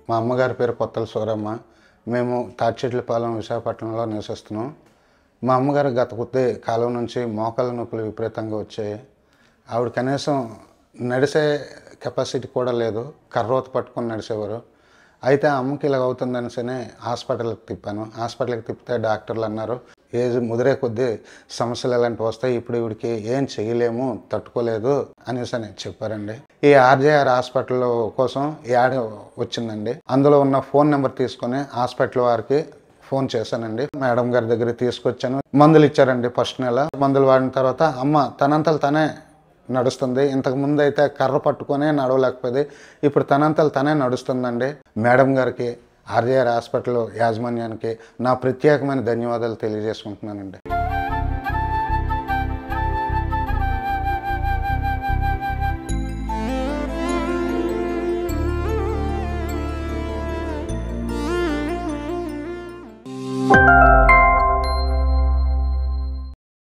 మా అమ్మగారి పేరు కొత్తల సూరమ్మ. మేము తాటిచెట్లపాలెం విశాఖపట్నంలో నివసిస్తున్నాం. మా అమ్మగారు గత కొద్ది కాలం నుంచి మోకాళ్ళ నొప్పులు విపరీతంగా వచ్చాయి. ఆవిడ కనీసం నడిసే కెపాసిటీ కూడా లేదు. కర్రోత పట్టుకొని నడిచేవారు. అయితే ఆ అమ్మకి ఇలాగ అవుతుందనిసని హాస్పిటల్కి తిప్పాను. హాస్పిటల్కి తిప్పితే డాక్టర్లు అన్నారు, ఏజ్ ముదిరే కొద్దీ సమస్యలు ఇలాంటివి వస్తాయి, ఇప్పుడు ఈవిడికి ఏం చేయలేము, తట్టుకోలేదు అనేసి చెప్పారండి. ఈ ఆర్జేఆర్ హాస్పిటల్ కోసం యాడ్ వచ్చిందండి. అందులో ఉన్న ఫోన్ నెంబర్ తీసుకొని హాస్పిటల్ వారికి ఫోన్ చేశానండి. మేడం గారి దగ్గరికి తీసుకొచ్చాను. మందులు ఇచ్చారండి. ఫస్ట్ నెల మందులు వాడిన తర్వాత అమ్మ తనంతలు తనే నడుస్తుంది. ఇంతకు ముందు అయితే కర్ర పట్టుకొని నడవలేకపోయేది, ఇప్పుడు తనంతలు తనే నడుస్తుందండి. మేడం గారికి, ఆర్జేఆర్ హాస్పిటల్ యాజమాన్యానికి నా ప్రత్యేకమైన ధన్యవాదాలు తెలియజేసుకుంటున్నానండి.